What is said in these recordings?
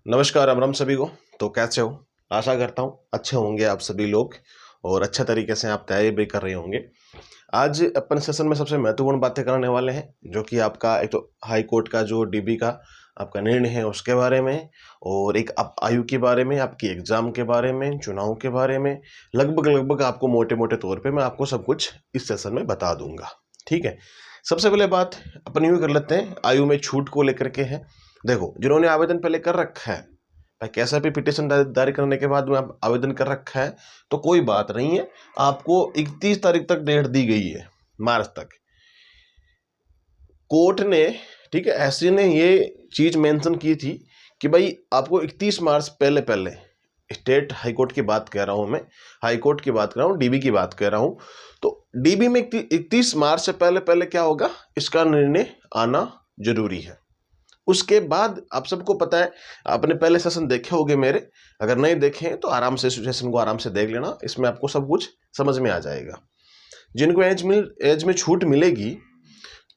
नमस्कार, राम राम सभी को। तो कैसे हो? आशा करता हूँ अच्छे होंगे आप सभी लोग और अच्छे तरीके से आप तैयारी भी कर रहे होंगे। आज अपन सेशन में सबसे महत्वपूर्ण बातें करने वाले हैं, जो कि आपका एक तो हाई कोर्ट का जो डीबी का आपका निर्णय है उसके बारे में, और एक आप आयु के बारे में, आपकी एग्जाम के बारे में, चुनाव के बारे में। लगभग आपको मोटे मोटे तौर पे मैं आपको सब कुछ इस सेशन में बता दूंगा। ठीक है, सबसे पहले बात अपन यूँ कर लेते हैं, आयु में छूट को लेकर के है। देखो, जिन्होंने आवेदन पहले कर रखा है भाई, कैसा भी पिटीशन दायर करने के बाद में आप आवेदन कर रखा है तो कोई बात नहीं है, आपको 31 तारीख तक डेट दी गई है, मार्च तक। कोर्ट ने, ठीक है, ऐसे ने ये चीज मेंशन की थी कि भाई आपको 31 मार्च पहले पहले, स्टेट हाई कोर्ट की बात कह रहा हूं मैं, हाई कोर्ट की बात कर रहा हूं, डीबी की बात कर रहा हूं। तो डीबी में 31 मार्च से पहले पहले क्या होगा, इसका निर्णय आना जरूरी है। उसके बाद आप सबको पता है, आपने पहले सेशन देखे होंगे मेरे, अगर नहीं देखे तो आराम से सेशन को आराम से देख लेना, इसमें आपको सब कुछ समझ में आ जाएगा। जिनको एज में छूट मिलेगी,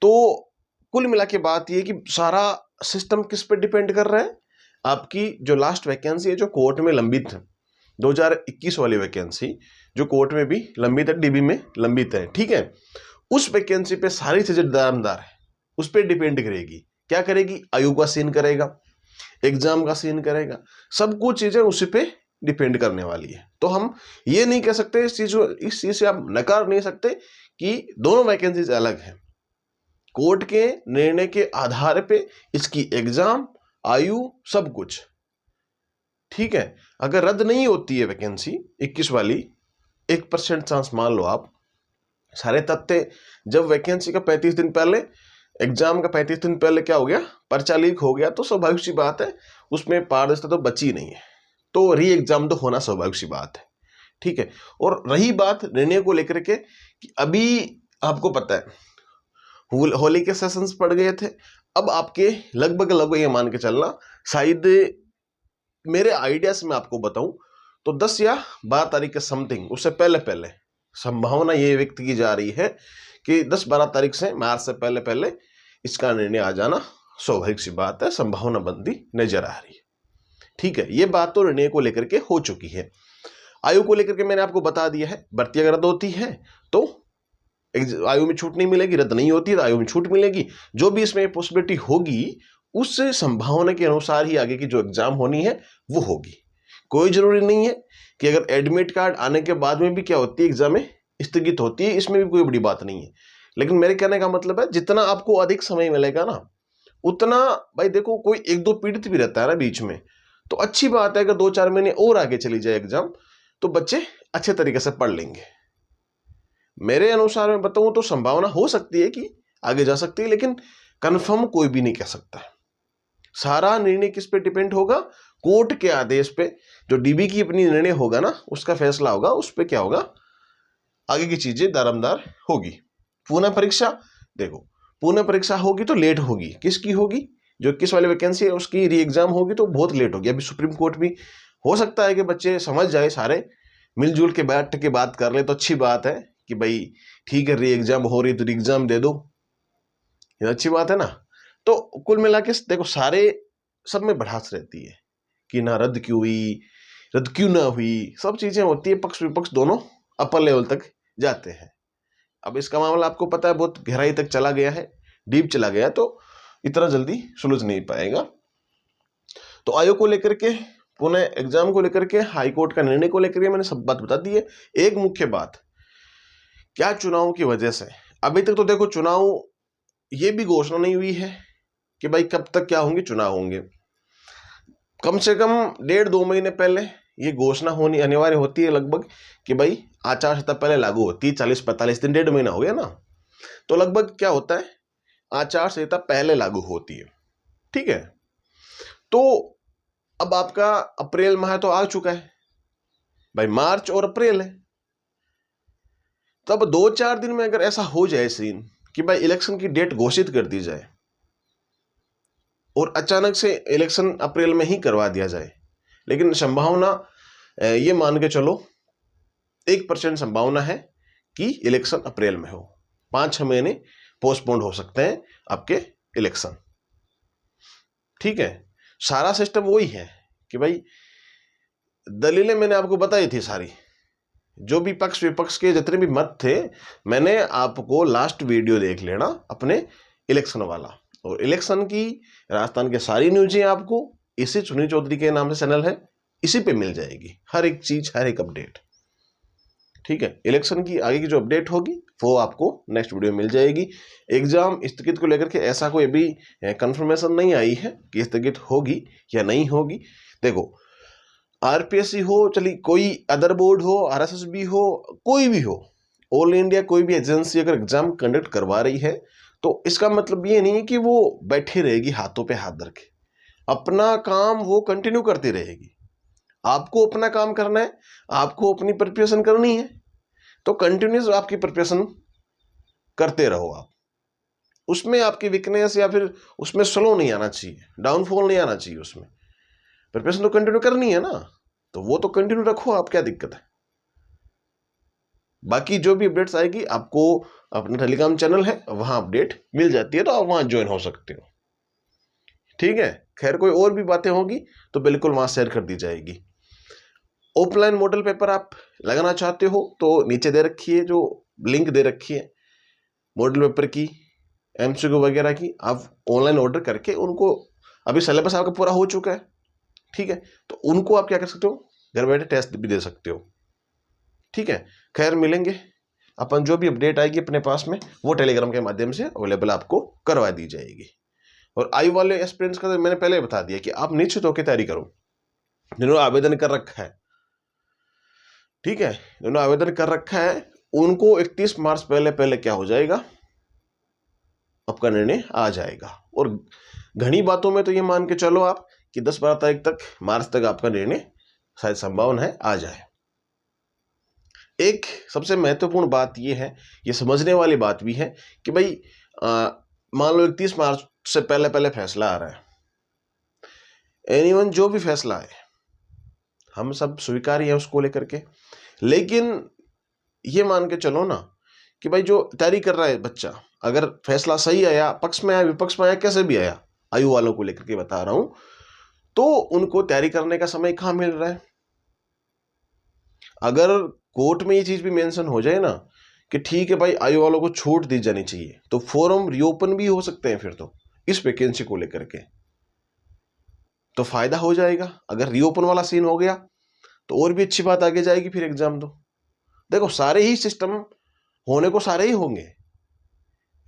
तो कुल मिला के बात ये कि सारा सिस्टम किस पे डिपेंड कर रहा है, आपकी जो लास्ट वैकेंसी है जो कोर्ट में लंबित है, 2021 वाली वैकेंसी जो कोर्ट में भी लंबित है, डीबी में लंबित है, ठीक है, उस वैकेंसी पे सारी चीजें दामदार है, उस पर डिपेंड करेगी। क्या करेगी? आयु का सीन करेगा, एग्जाम का सीन करेगा, सब कुछ चीजें उसी पे डिपेंड करने वाली है। तो हम ये नहीं कह सकते, इस चीज से आप नकार नहीं सकते कि दोनों वैकेंसीज अलग हैं। कोर्ट के निर्णय के आधार पे इसकी एग्जाम, आयु, सब कुछ ठीक है। अगर रद्द नहीं होती है वैकेंसी 21 वाली, 1% चांस मान लो आप, सारे तथ्य, जब वैकेंसी का 35 दिन पहले, एग्जाम का 35 दिन पहले क्या हो गया, पर्चा लीक हो गया, तो स्वाभाविक सी बात है उसमें पारदर्शिता तो बची नहीं है, तो री एग्जाम तो होना स्वाभाविक सी बात है, ठीक है। और रही बात निर्णय को लेकर के, कि अभी आपको पता है होली के सेशंस पड़ गए थे, अब आपके लगभग ये मान के चलना, शायद मेरे आइडिया से मैं आपको बताऊं तो 10 या 12 तारीख के समथिंग, उससे पहले पहले संभावना ये व्यक्त की जा रही है कि 10-12 तारीख से, मार्च से पहले पहले इसका निर्णय आ जाना स्वाभाविक सी बात है, संभावना बनती नजर आ रही है, ठीक है। ये बात तो निर्णय को लेकर के हो चुकी है। आयु को लेकर के मैंने आपको बता दिया है, भर्ती अगर रद्द होती है तो आयु में छूट नहीं मिलेगी, रद्द नहीं होती है तो आयु में छूट मिलेगी। जो भी इसमें पॉसिबिलिटी होगी, उस संभावना के अनुसार ही आगे की जो एग्जाम होनी है वो होगी। कोई जरूरी नहीं है कि अगर एडमिट कार्ड आने के बाद में भी क्या होती है, एग्जाम में स्थगित होती है, इसमें भी कोई बड़ी बात नहीं है। लेकिन मेरे कहने का मतलब है, जितना आपको अधिक समय मिलेगा ना, उतना भाई देखो, कोई 1-2 पीड़ित भी रहता है ना बीच में, तो अच्छी बात है अगर 2-4 महीने और आगे चली जाए एग्जाम, तो बच्चे अच्छे तरीके से पढ़ लेंगे। मेरे अनुसार मैं बताऊं तो संभावना हो सकती है कि आगे जा सकती है, लेकिन कंफर्म कोई भी नहीं कह सकता। सारा निर्णय किस पे डिपेंड होगा, कोर्ट के आदेश पे, जो डीबी की अपनी निर्णय होगा ना, उसका फैसला होगा, उस पे क्या होगा, आगे की चीजें दारमदार होगी। पुनः परीक्षा, देखो पुनः परीक्षा होगी तो लेट होगी, किसकी होगी, जो 21 वाली वैकेंसी है उसकी री एग्जाम होगी तो बहुत लेट होगी। अभी सुप्रीम कोर्ट भी हो सकता है कि बच्चे समझ जाए, सारे मिलजुल के बैठ के बात कर ले तो अच्छी बात है कि भाई ठीक है, री एग्जाम हो रही तो री एग्जाम दे दो, ये अच्छी बात है ना। तो कुल मिला के देखो, सारे सब में बढ़ास रहती है कि ना रद्द क्यों हुई, रद्द क्यों ना हुई, सब चीजें होती है, पक्ष विपक्ष दोनों अपर लेवल तक जाते हैं। अब इसका मामला आपको पता है बहुत गहराई तक चला गया है, डीप चला गया, तो इतना जल्दी सुलझ नहीं पाएगा। तो आयोग को लेकर के, पुनः एग्जाम को लेकर के, हाई कोर्ट का निर्णय को लेकर के मैंने सब बात बता दी है। एक मुख्य बात, क्या चुनाव की वजह से अभी तक तो देखो चुनाव ये भी घोषणा नहीं हुई है कि भाई कब तक क्या होंगे चुनाव होंगे। कम से कम 1.5-2 महीने पहले ये घोषणा होनी अनिवार्य होती है लगभग, कि भाई आचार संहिता पहले लागू होती है, 40-45 दिन, 1.5 महीना हो गया ना, तो लगभग क्या होता है, आचार संहिता पहले लागू होती है, ठीक है। तो अब आपका अप्रैल माह तो आ चुका है भाई, मार्च और अप्रैल है, तब 2-4 दिन में अगर ऐसा हो जाए सीन कि भाई इलेक्शन की डेट घोषित कर दी जाए और अचानक से इलेक्शन अप्रैल में ही करवा दिया जाए, लेकिन संभावना ये मान के चलो 1% संभावना है कि इलेक्शन अप्रैल में हो, 5-6 महीने पोस्टपोन्ड हो सकते हैं आपके इलेक्शन, ठीक है। सारा सिस्टम वही है, कि भाई दलीलें मैंने आपको बताई थी सारी, जो भी पक्ष विपक्ष के जितने भी मत थे, मैंने आपको लास्ट वीडियो देख लेना अपने इलेक्शन वाला। और इलेक्शन की राजस्थान के सारी न्यूज़ें आपको इसी चुनी चौधरी के नाम से चैनल है, इसी पे मिल जाएगी, हर एक चीज, हर एक अपडेट। ठीक है, इलेक्शन की आगे की जो अपडेट होगी वो आपको नेक्स्ट वीडियो में मिल जाएगी। एग्जाम स्थगित को लेकर के ऐसा कोई अभी कंफर्मेशन नहीं आई है कि स्थगित होगी या नहीं होगी। देखो, आरपीएससी हो, चलिए कोई अदर बोर्ड हो, आरएसएसबी हो, कोई भी हो, ऑल इंडिया कोई भी एजेंसी अगर एग्जाम कंडक्ट करवा रही है तो इसका मतलब ये नहीं है कि वो बैठी रहेगी हाथों पे हाथ धर के, अपना काम वो कंटिन्यू करती रहेगी। आपको अपना काम करना है, आपको अपनी प्रिपरेशन करनी है, तो कंटिन्यूस आपकी प्रिपरेशन करते रहो। आप उसमें आपकी वीकनेस या फिर उसमें स्लो नहीं आना चाहिए, डाउनफॉल नहीं आना चाहिए। उसमें प्रिपरेशन तो कंटिन्यू करनी है ना, तो वो तो कंटिन्यू रखो, आप क्या दिक्कत है। बाकी जो भी अपडेट्स आएगी आपको अपना टेलीग्राम चैनल है वहां अपडेट मिल जाती है, तो आप वहां ज्वाइन हो सकते हो। ठीक है, खैर कोई और भी बातें होगी तो बिल्कुल वहां शेयर कर दी जाएगी। ऑफलाइन मॉडल पेपर आप लगाना चाहते हो तो नीचे दे रखी है, जो लिंक दे रखी है मॉडल पेपर की, एमसीक्यू वगैरह की, आप ऑनलाइन ऑर्डर करके उनको, अभी सिलेबस आपका पूरा हो चुका है, ठीक है, तो उनको आप क्या कर सकते हो, घर बैठे टेस्ट भी दे सकते हो। ठीक है, खैर मिलेंगे अपन, जो भी अपडेट आएगी अपने पास में वो टेलीग्राम के माध्यम से अवेलेबल आपको करवा दी जाएगी। और आई वाले एस्पिरेंट्स का तो मैंने पहले बता दिया कि आप निश्चित होकर तैयारी करो, जिन्होंने आवेदन कर रखा है। ठीक है, जिन्होंने आवेदन कर रखा है उनको 31 मार्च पहले क्या हो जाएगा, आपका निर्णय आ जाएगा। और घनी बातों में तो ये मान के चलो आप कि 10-12 तारीख तक, मार्च तक आपका निर्णय शायद संभावना है आ जाए। एक सबसे महत्वपूर्ण बात ये है, ये समझने वाली बात भी है कि भाई मान लो 31 मार्च से पहले फैसला आ रहा है, एनीवन जो भी फैसला है हम सब स्वीकार है उसको लेकर के, लेकिन ये मान के चलो ना कि भाई जो तैयारी कर रहा है बच्चा, अगर फैसला सही आया, पक्ष में आया, विपक्ष में आया, कैसे भी आया, आयु वालों को लेकर के बता रहा हूं, तो उनको तैयारी करने का समय कहां मिल रहा है। अगर कोर्ट में ये चीज भी मेंशन हो जाए ना कि ठीक है भाई आयु वालों को छूट दी जानी चाहिए, तो फॉर्म रीओपन भी हो सकते हैं फिर तो इस वैकेंसी को लेकर के, तो फायदा हो जाएगा। अगर रीओपन वाला सीन हो गया तो और भी अच्छी बात आगे जाएगी, फिर एग्जाम दो। देखो, सारे ही सिस्टम होने को सारे ही होंगे,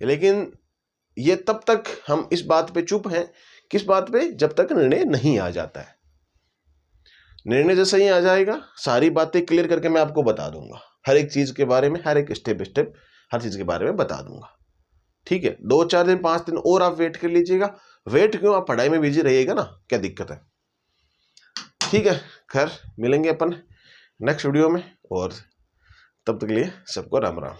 लेकिन ये तब तक हम इस बात पे चुप हैं, किस बात पे, जब तक निर्णय नहीं आ जाता है। निर्णय जैसे ही आ जाएगा सारी बातें क्लियर करके मैं आपको बता दूंगा, हर एक चीज के बारे में, हर एक स्टेप स्टेप हर चीज के बारे में बता दूंगा। ठीक है, 2-4 दिन 5 दिन और आप वेट कर लीजिएगा। वेट क्यों, आप पढ़ाई में बिजी रहिएगा ना, क्या दिक्कत है। ठीक है, खैर मिलेंगे अपन नेक्स्ट वीडियो में, और तब तक के लिए सबको राम राम।